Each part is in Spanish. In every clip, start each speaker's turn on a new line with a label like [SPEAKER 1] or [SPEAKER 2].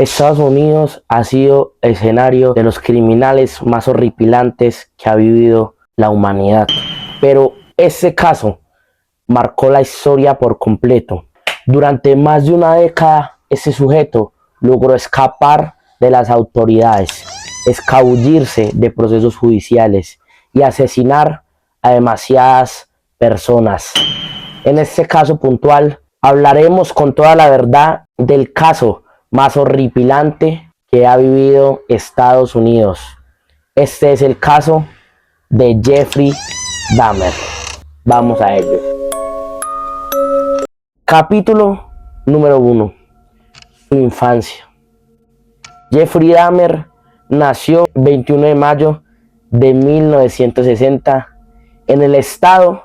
[SPEAKER 1] Estados Unidos ha sido el escenario de los criminales más horripilantes que ha vivido la humanidad. Pero ese caso marcó la historia por completo. Durante más de una década, ese sujeto logró escapar de las autoridades, escabullirse de procesos judiciales y asesinar a demasiadas personas. En este caso puntual, hablaremos con toda la verdad del caso más horripilante que ha vivido Estados Unidos. Este es el caso de Jeffrey Dahmer. Vamos a ello. Capítulo número 1. Su infancia. Jeffrey Dahmer nació el 21 de mayo de 1960 en el estado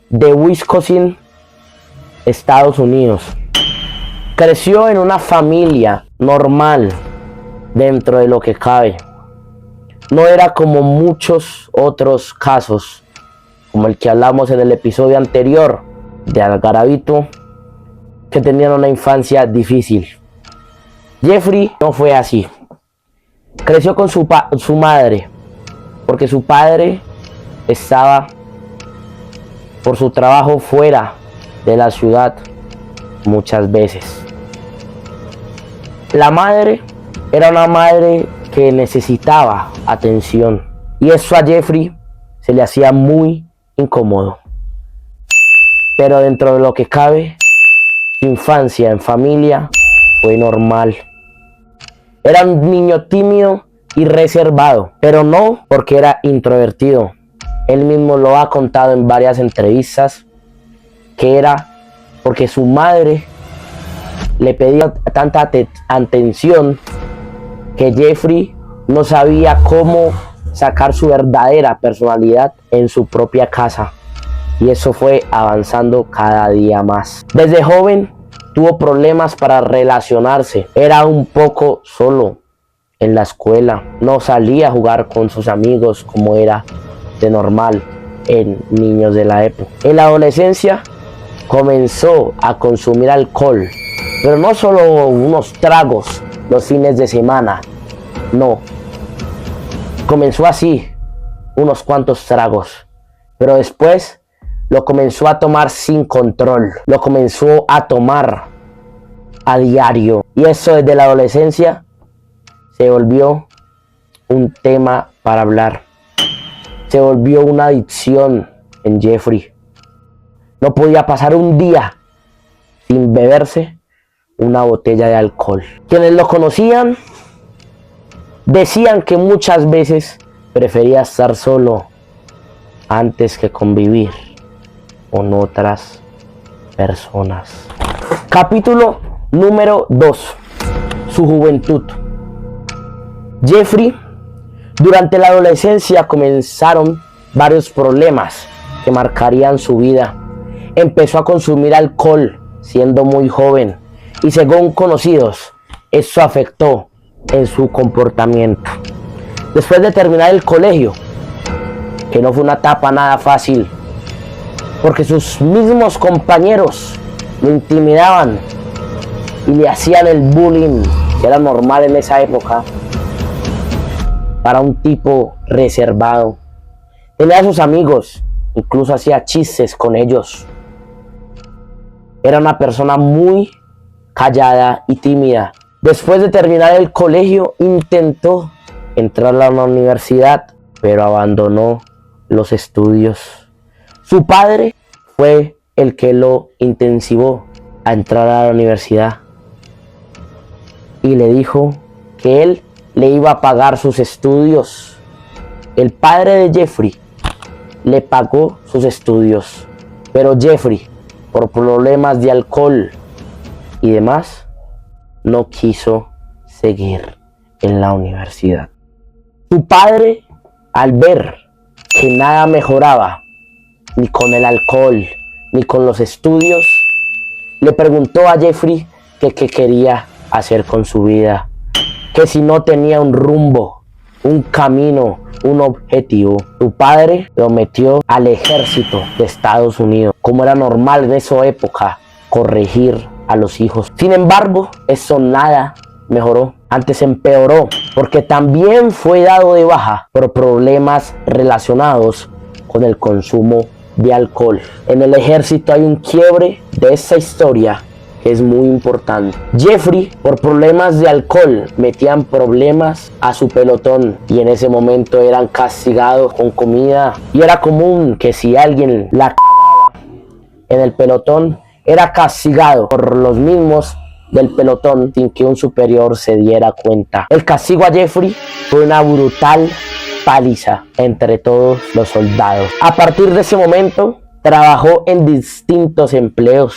[SPEAKER 1] de Wisconsin, Estados Unidos. Creció en una familia normal dentro de lo que cabe. No era como muchos otros casos, como el que hablamos en el episodio anterior de Algarabito, que tenían una infancia difícil. Jeffrey no fue así. Creció con su madre, porque su padre estaba por su trabajo fuera de la ciudad muchas veces. La madre era una madre que necesitaba atención, y eso a Jeffrey se le hacía muy incómodo. Pero dentro de lo que cabe, su infancia en familia fue normal. Era un niño tímido y reservado, pero no porque era introvertido. Él mismo lo ha contado en varias entrevistas, que era porque su madre le pedía tanta atención que Jeffrey no sabía cómo sacar su verdadera personalidad en su propia casa. Y eso fue avanzando cada día más. Desde joven tuvo problemas para relacionarse. Era un poco solo en la escuela. No salía a jugar con sus amigos como era de normal en niños de la época. En la adolescencia comenzó a consumir alcohol, pero no solo unos tragos los fines de semana, no. Comenzó así, unos cuantos tragos, pero después lo comenzó a tomar sin control, lo comenzó a tomar a diario, y eso desde la adolescencia se volvió un tema para hablar, se volvió una adicción en Jeffrey. No podía pasar un día sin beberse una botella de alcohol. Quienes lo conocían decían que muchas veces prefería estar solo antes que convivir con otras personas. Capítulo número 2. Su juventud. Jeffrey, durante la adolescencia comenzaron varios problemas que marcarían su vida. Empezó a consumir alcohol siendo muy joven, y según conocidos, eso afectó en su comportamiento. Después de terminar el colegio, que no fue una etapa nada fácil, porque sus mismos compañeros lo intimidaban y le hacían el bullying, que era normal en esa época para un tipo reservado. Tenía a sus amigos, incluso hacía chistes con ellos. Era una persona muy callada y tímida. Después de terminar el colegio, intentó entrar a una universidad, pero abandonó los estudios. Su padre fue el que lo intensivó a entrar a la universidad y le dijo que él le iba a pagar sus estudios. El padre de Jeffrey le pagó sus estudios, pero Jeffrey, por problemas de alcohol y demás, no quiso seguir en la universidad. Su padre, al ver que nada mejoraba, ni con el alcohol, ni con los estudios, le preguntó a Jeffrey que qué quería hacer con su vida, que si no tenía un rumbo, un camino, un objetivo. Su padre lo metió al ejército de Estados Unidos, como era normal en esa época, corregir a los hijos. Sin embargo, eso nada mejoró, antes empeoró, porque también fue dado de baja por problemas relacionados con el consumo de alcohol. En el ejército hay un quiebre de esta historia que es muy importante. Jeffrey, por problemas de alcohol, metían problemas a su pelotón y en ese momento eran castigados con comida, y era común que si alguien la cagaba en el pelotón, era castigado por los mismos del pelotón sin que un superior se diera cuenta. El castigo a Jeffrey fue una brutal paliza entre todos los soldados. A partir de ese momento, trabajó en distintos empleos,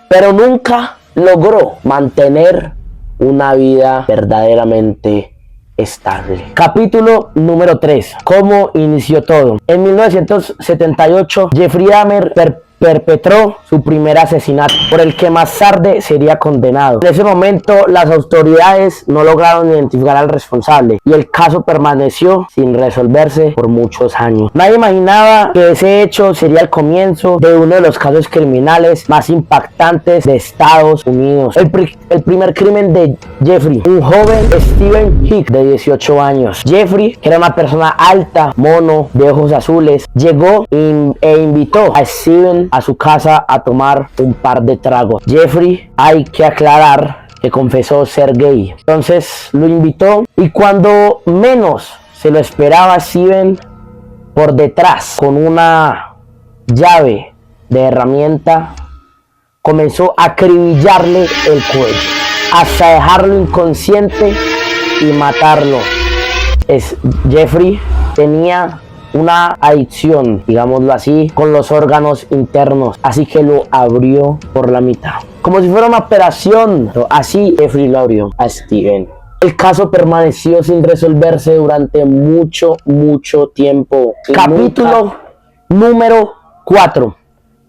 [SPEAKER 1] pero nunca logró mantener una vida verdaderamente estable. Capítulo número 3. ¿Cómo inició todo? En 1978, Jeffrey Dahmer perpetró su primer asesinato, por el que más tarde sería condenado. En ese momento, las autoridades no lograron identificar al responsable y el caso permaneció sin resolverse por muchos años. Nadie imaginaba que ese hecho sería el comienzo de uno de los casos criminales más impactantes de Estados Unidos. El primer crimen de Jeffrey, un joven Stephen Hicks de 18 años. Jeffrey, que era una persona alta, mono, de ojos azules, llegó e invitó a Stephen a su casa a tomar un par de tragos. Jeffrey, hay que aclarar que confesó ser gay. Entonces lo invitó y cuando menos se lo esperaba, Steven, por detrás, con una llave de herramienta, comenzó a acribillarle el cuello hasta dejarlo inconsciente y matarlo. Jeffrey tenía una adicción, digámoslo así, con los órganos internos, así que lo abrió por la mitad, como si fuera una operación. Así Jeffrey lo abrió a Steven. El caso permaneció sin resolverse durante mucho tiempo. Capítulo número 4.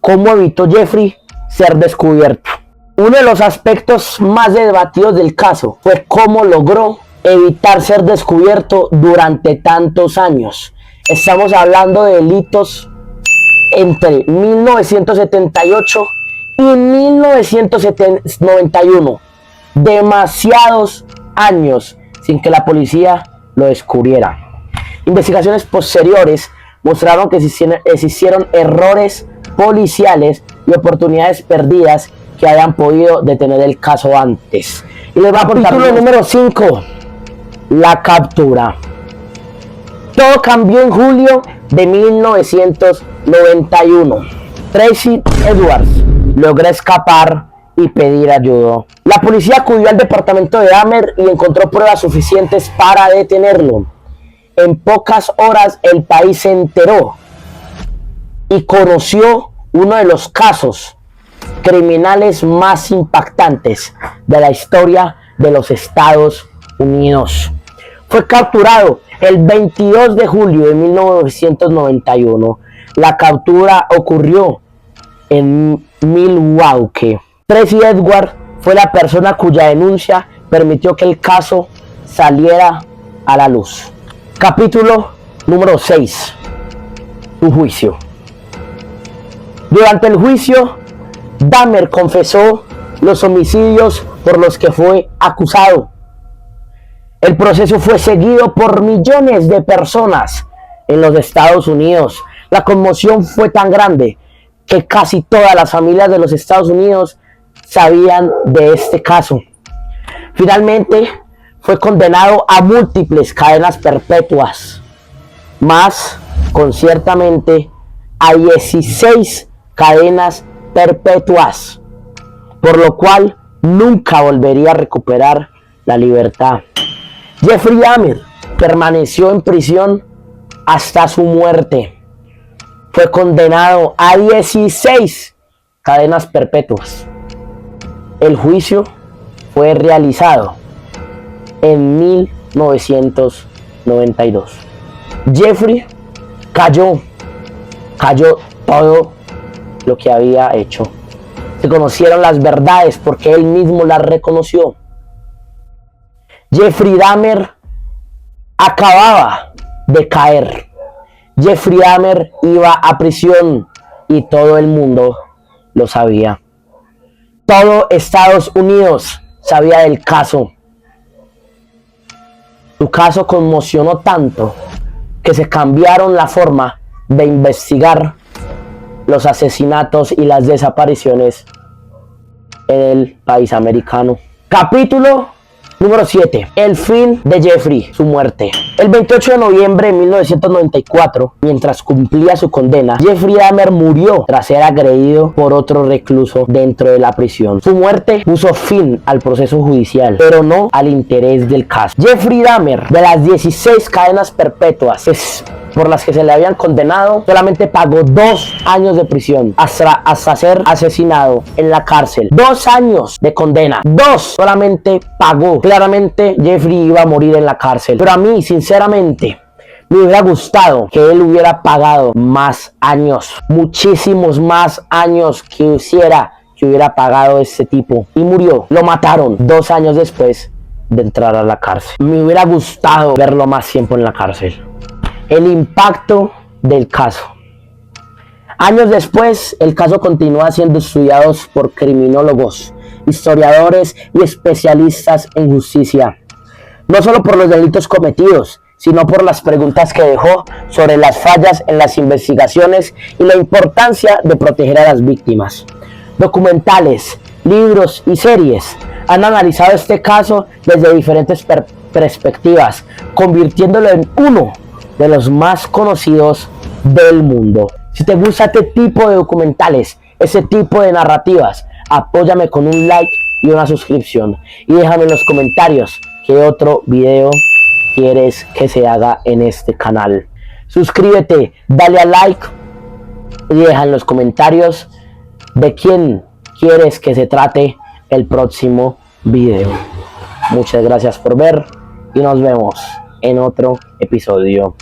[SPEAKER 1] ¿Cómo evitó Jeffrey ser descubierto? Uno de los aspectos más debatidos del caso fue cómo logró evitar ser descubierto durante tantos años. Estamos hablando de delitos entre 1978 y 1991. Demasiados años sin que la policía lo descubriera. Investigaciones posteriores mostraron que existieron errores policiales y oportunidades perdidas que hayan podido detener el caso antes. Y les voy a contar capítulo número 5. La captura. Todo cambió en julio de 1991. Tracy Edwards logra escapar y pedir ayuda. La policía acudió al departamento de Dahmer y encontró pruebas suficientes para detenerlo. En pocas horas el país se enteró y conoció uno de los casos criminales más impactantes de la historia de los Estados Unidos. Fue capturado el 22 de julio de 1991. La captura ocurrió en Milwaukee. Tracy Edwards fue la persona cuya denuncia permitió que el caso saliera a la luz. Capítulo número 6. Su juicio. Durante el juicio, Dahmer confesó los homicidios por los que fue acusado. El proceso fue seguido por millones de personas en los Estados Unidos. La conmoción fue tan grande que casi todas las familias de los Estados Unidos sabían de este caso. Finalmente, fue condenado a múltiples cadenas perpetuas, más conciertamente a 16 cadenas perpetuas, por lo cual nunca volvería a recuperar la libertad. Jeffrey Dahmer permaneció en prisión hasta su muerte. Fue condenado a 16 cadenas perpetuas. El juicio fue realizado en 1992. Jeffrey cayó todo lo que había hecho. Se conocieron las verdades porque él mismo las reconoció. Jeffrey Dahmer acababa de caer. Jeffrey Dahmer iba a prisión y todo el mundo lo sabía. Todo Estados Unidos sabía del caso. Su caso conmocionó tanto que se cambiaron la forma de investigar los asesinatos y las desapariciones en el país americano. Capítulo número 7. El fin de Jeffrey, su muerte. El 28 de noviembre de 1994, mientras cumplía su condena, Jeffrey Dahmer murió tras ser agredido por otro recluso dentro de la prisión. Su muerte puso fin al proceso judicial, pero no al interés del caso. Jeffrey Dahmer, de las 16 cadenas perpetuas por las que se le habían condenado, solamente pagó 2 años de prisión hasta ser asesinado en la cárcel. 2 años de condena, 2 solamente pagó. Claramente Jeffrey iba a morir en la cárcel, pero a mí sinceramente me hubiera gustado que él hubiera pagado más años, muchísimos más años que hubiera pagado este tipo, y murió. Lo mataron 2 años después de entrar a la cárcel. Me hubiera gustado verlo más tiempo en la cárcel. El impacto del caso. Años después, el caso continúa siendo estudiado por criminólogos, historiadores y especialistas en justicia, no solo por los delitos cometidos, sino por las preguntas que dejó sobre las fallas en las investigaciones y la importancia de proteger a las víctimas. Documentales, libros y series han analizado este caso desde diferentes perspectivas, convirtiéndolo en uno de los más conocidos del mundo. Si te gusta este tipo de documentales, ese tipo de narrativas, apóyame con un like y una suscripción, y déjame en los comentarios qué otro video quieres que se haga en este canal. Suscríbete, dale a like y deja en los comentarios de quién quieres que se trate el próximo video. Muchas gracias por ver y nos vemos en otro episodio.